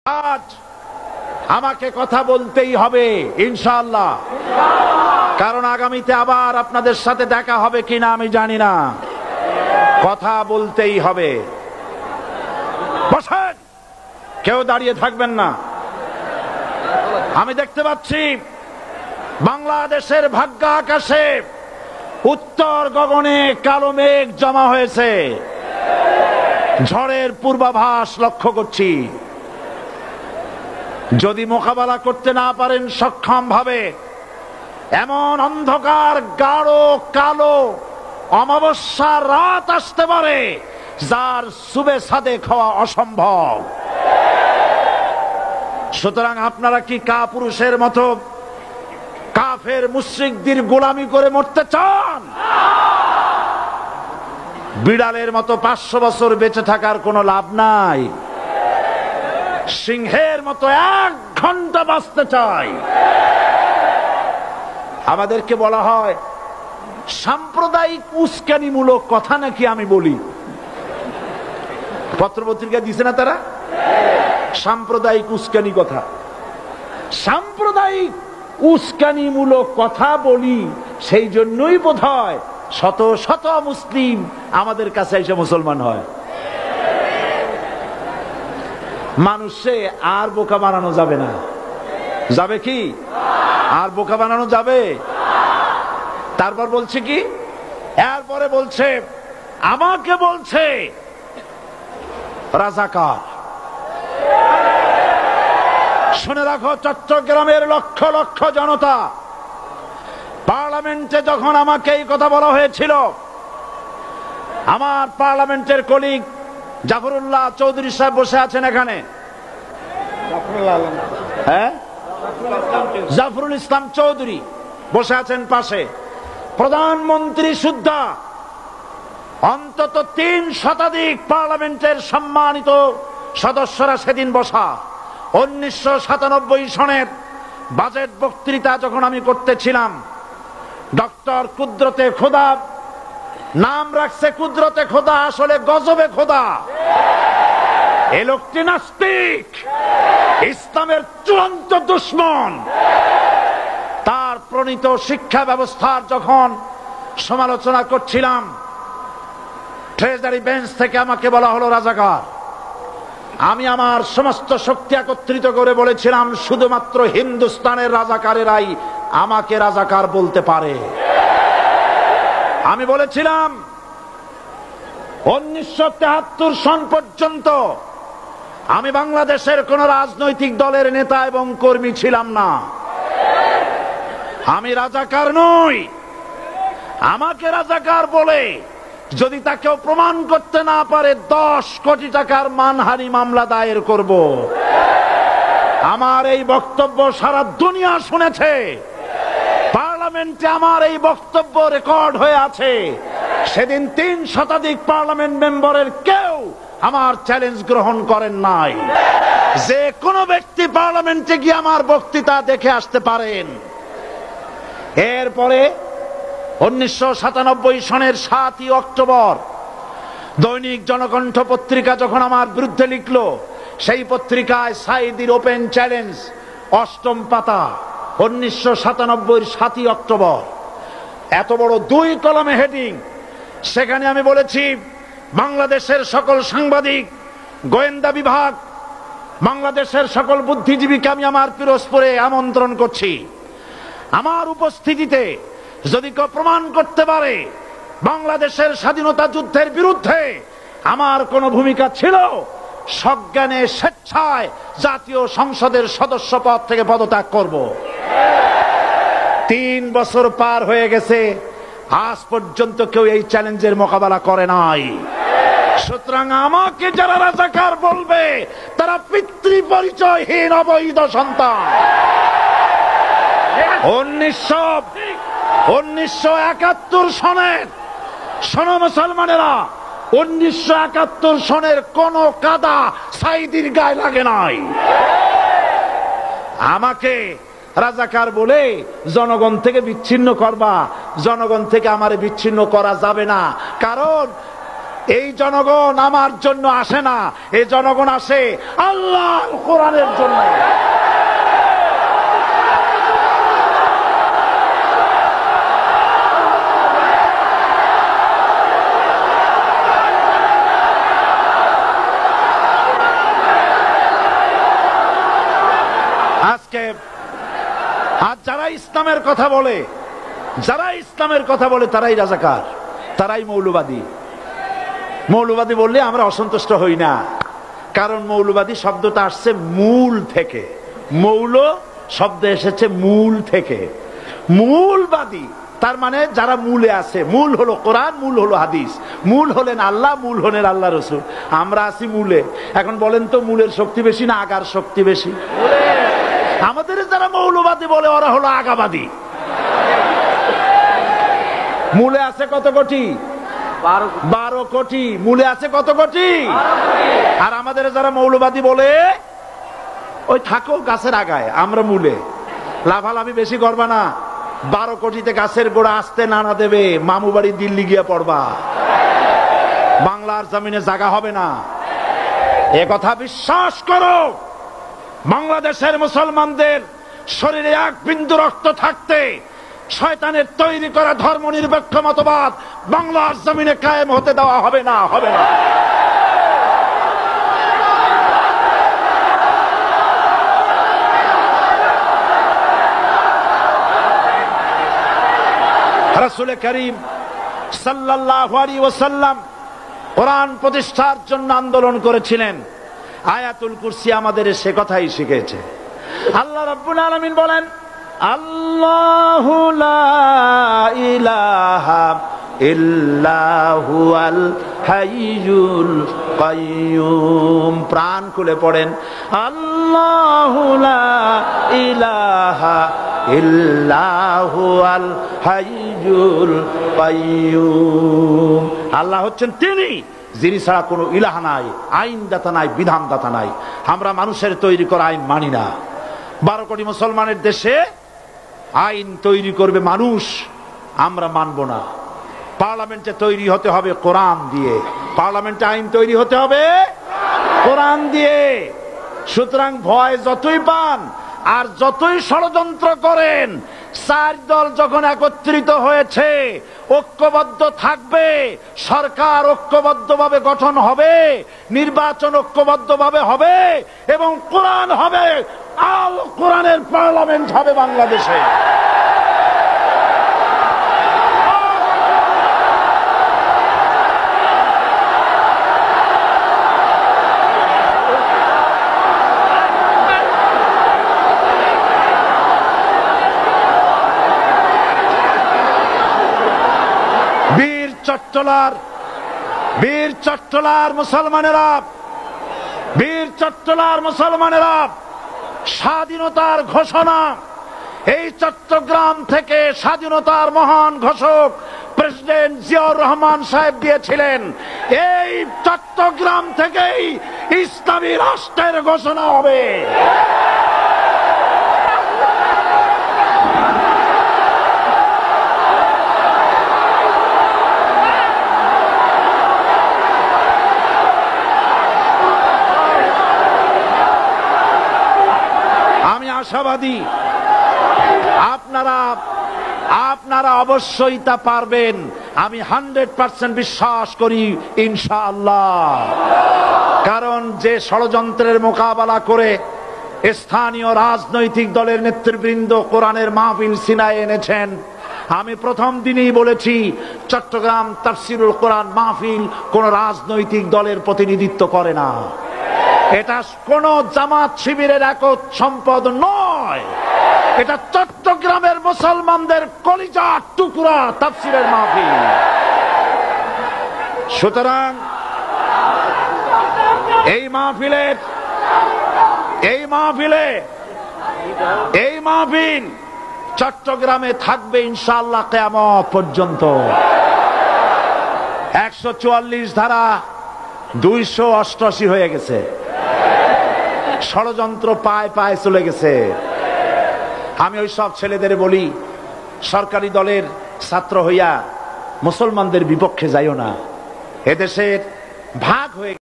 আজ আমাকে কথা বলতেই হবে ইনশাআল্লাহ, কারণ আগামীতে আবার আপনাদের সাথে দেখা হবে কিনা আমি জানি না। কথা বলতেই হবে। বসেন, কেউ দাঁড়িয়ে থাকবেন না। আমি দেখতে পাচ্ছি বাংলাদেশের ভাগ্য আকাশে উত্তর গগনে কালো মেঘ জমা হয়েছে, ঝড়ের পূর্বাভাস লক্ষ্য করছি। যদি মোকাবেলা করতে না পারেন সক্ষম ভাবে, এমন অন্ধকার গাঢ় কালো অমাবস্যার রাত আসতে পারে যার সুবে সাদেক হওয়া অসম্ভব। সুতরাং আপনারা কি কাপুরুষের মতো কাফের মুশরিকদের গোলামি করে মরতে চান? বিড়ালের মতো 500 বছর বেঁচে থাকার কোনো লাভ নাই। সিংহের মতো 1 ঘন্টা বাঁচতে চাই। আমাদেরকে বলা হয় সাম্প্রদায়িক উস্কানিমূলক কথা নাকি আমি বলি। পত্রপত্রিকা দিছে না তারা? সাম্প্রদায়িক উস্কানি কথা, সাম্প্রদায়িক উস্কানিমূলক কথা বলি। সেই জন্যই বোধহয় শত শত মুসলিম আমাদের কাছে এসে মুসলমান হয়। মানুষে আর বোকা বানানো যাবে না। যাবে কি? আর বোকা বানানো যাবে? তারপর বলছে কি? এরপরে বলছে আমাকে বলছে রাজাকার। শুনে রাখো চট্টগ্রামের লক্ষ লক্ষ জনতা, পার্লামেন্টে যখন আমাকে এই কথা বলা হয়েছিল, আমার পার্লামেন্টের কলিগ জাফরুল্লাহ চৌধুরী সাহেব বসে আছেন এখানে। হ্যাঁ, জাফরুল ইসলাম চৌধুরী বসে আছেন পাশে। প্রধানমন্ত্রী সুদ্ধা, অন্তত 3 শতাধিক পার্লামেন্টের সম্মানিত সদস্যরা সেদিন বসা। 1997 সনের বাজেট বক্তৃতা যখন আমি করতেছিলাম, ডক্টর কুদরতে খোদা, নাম রাখছে কুদরতে খোদা, আসলে গজবে খোদা। এই লোকটি নাস্তিক, ইসলামের চূড়ান্ত দুশমন। তার প্রণীত শিক্ষা ব্যবস্থার যখন সমালোচনা করছিলাম, ট্রেজারি বেঞ্চ থেকে আমাকে বলা হলো রাজাকার। আমি আমার সমস্ত শক্তি একত্রিত করে বলেছিলাম শুধুমাত্র হিন্দুস্তানের রাজাকারেরাই আমাকে রাজাকার বলতে পারে। আমি বলেছিলাম 1973 সন পর্যন্ত আমি বাংলাদেশের কোন রাজনৈতিক দলের নেতা এবং কর্মী ছিলাম না। আমি রাজাকার নই। আমাকে রাজাকার বলে যদি তাকেও প্রমাণ করতে না পারে 10 কোটি টাকার মানহানি মামলা দায়ের করব। আমার এই বক্তব্য সারা দুনিয়া শুনেছে। পার্লামেন্টে আমার এই বক্তব্য রেকর্ড হয়ে আছে। সেদিন 3 শতাধিক পার্লামেন্ট মেম্বারের কেউ আমার চ্যালেঞ্জ গ্রহণ করেন নাই। যে কোনো ব্যক্তি পার্লামেন্টে গিয়ে আমার বক্তৃতা দেখে আসতে পারেন। এরপরে 1997 সনের 7ই অক্টোবর দৈনিক জনকণ্ঠ পত্রিকা যখন আমার বিরুদ্ধে লিখলো, সেই পত্রিকায় সাইদির ওপেন চ্যালেঞ্জ 8ম পাতা, 1997 7ই অক্টোবর, এত বড় 2 কলমে হেডিং। সেখানে আমি বলেছি বাংলাদেশের সকল সাংবাদিক, গোয়েন্দা বিভাগ, বাংলাদেশের সকল বুদ্ধিজীবীকে আমি আমার পিরোজপুরে আমন্ত্রণ করছি। আমার উপস্থিতিতে যদি কেউ প্রমাণ করতে পারে বাংলাদেশের স্বাধীনতা যুদ্ধের বিরুদ্ধে আমার কোনো ভূমিকা ছিল, সজ্ঞানে স্বেচ্ছায় জাতীয় সংসদের সদস্য পদ থেকে পদত্যাগ করব। 3 বছর পার হয়ে গেছে, আজ পর্যন্ত কেউ এই চ্যালেঞ্জের মোকাবেলা করে নাই। সুতরাং আমাকে যারা রাজাকার বলবে তারা পিতৃ পরিচয়হীন অবৈধ সন্তান। 1971 সনের, শোনো মুসলমানেরা, 1971 সনের কোন কাদা সাইদির গায়ে লাগে নাই। আমাকে রাজাকার বলে জনগণ থেকে বিচ্ছিন্ন করবা। জনগণ থেকে আমারে বিচ্ছিন্ন করা যাবে না, কারণ এই জনগণ আমার জন্য আসে না, এই জনগণ আসে আল্লাহর কোরআনের জন্য। আজকে আর যারা ইসলামের কথা বলে, যারা ইসলামের কথা বলে তারাই রাজাকার, তারাই মৌলবাদী। মৌলবাদী বললে আমরা অসন্তুষ্ট হই না, কারণ মৌলবাদী শব্দটা আসছে মূল থেকে। মৌল শব্দ এসেছে মূল থেকে। মূলবাদী তার মানে যারা মূলে আছে। মূল হলো কোরআন, মূল হলো হাদিস, মূল হলেন আল্লাহ, মূল হলেন আল্লাহ রসুল। আমরা আছি মূলে। এখন বলেন তো মূলের শক্তি বেশি না আগার শক্তি বেশি? আমাদের যারা মৌলবাদী বলে ওরা হলো আগাবাদী। মূলে আছে কত কোটি? 12 কোটি। মূলে আছে কত কোটি? আর আমাদের যারা মৌলবাদী বলে ওই থাকো গাছের আগায়, আমরা মূলে। লাভালাভি বেশি করবা না, 12 কোটিতে গাছের গোড়া আসতে নানা দেবে, মামু বাড়ি দিল্লি গিয়ে পড়বা, বাংলার জমিনে জায়গা হবে না। এ কথা বিশ্বাস করো। বাংলাদেশের মুসলমানদের শরীরে এক বিন্দু রক্ত থাকতে শয়তানের তৈরি করা ধর্মনিরপেক্ষ মতবাদ বাংলার জমিনে কায়েম হতে দেওয়া হবে না, হবে না। রাসূল করিম সাল্লাল্লাহু আলাইহি ওয়াসাল্লাম কোরআন প্রতিষ্ঠার জন্য আন্দোলন করেছিলেন। আয়াতুল কুরসি আমাদের সে কথাই শিখেছে। আল্লাহ রাব্বুল আলামিন বলেন, আল্লাহু লা ইলাহা ইল্লা হুয়াল হাইয়ুল কাইয়ুম। প্রাণ খুলে পড়েন, আল্লাহু লা ইলাহা ইল্লা হুয়াল হাইয়ুল কাইয়ুম। আল্লাহ হচ্ছেন তিনি, যিনি ছাড়া কোনো ইলাহ নাই, আইনদাতা নাই, বিধানদাতা নাই। আমরা মানুষের তৈরি করা আইন মানি না। 12 কোটি মুসলমানের দেশে আইন তৈরি করবে মানুষ, আমরা মানব না। পার্লামেন্টে তৈরি হতে হবে কোরআন দিয়ে, পার্লামেন্টে আইন তৈরি হতে হবে কোরআন দিয়ে। সুতরাং ভয় যতই পান আর যতই ষড়যন্ত্র করেন, 4 দল যখন একত্রিত হয়েছে, ঐক্যবদ্ধ থাকবে, সরকার ঐক্যবদ্ধভাবে গঠন হবে, নির্বাচন ঐক্যবদ্ধভাবে হবে এবং কোরআন হবে, আল কোরআনের পার্লামেন্ট হবে বাংলাদেশে। বীর চট্টলার মুসলমানেরা, বীর চট্টলার মুসলমানেরা স্বাধীনতার ঘোষণা এই চট্টগ্রাম থেকে স্বাধীনতার মহান ঘোষক প্রেসিডেন্ট জিয়াউর রহমান সাহেব দিয়েছিলেন। এই চট্টগ্রাম থেকেই ইসলামী রাষ্ট্রের ঘোষণা হবে। আশাবাদী আপনারা অবশ্যই তা পারবেন। আমি 100% বিশ্বাস করি ইনশাআল্লাহ। কারণ যে ষড়যন্ত্রের মোকাবেলা করে স্থানীয় রাজনৈতিক দলের নেতৃবৃন্দ কোরআনের মাহফিল সিনায় এনেছেন, আমি প্রথম দিনেই বলেছি চট্টগ্রাম তাফসিরুল কোরআন মাহফিল কোন রাজনৈতিক দলের প্রতিনিধিত্ব করে না। এটা কোন জামাত শিবিরের একক সম্পদ নয়, এটা চট্টগ্রামের মুসলমানদের কলিজার টুকরা তাফসিরের মাহফিল। সুতরাং এই মাহফিল চট্টগ্রামে থাকবে ইনশাআল্লাহ কিয়ামত পর্যন্ত। 144 ধারা 288 হয়ে গেছে, ষড়যন্ত্র পায় পায় চলে গেছে। আমি ওই সব ছেলেদের বলি, সরকারি দলের ছাত্র হইয়া মুসলমানদের বিপক্ষে যাইও না। এদেশের ভাগ হয়ে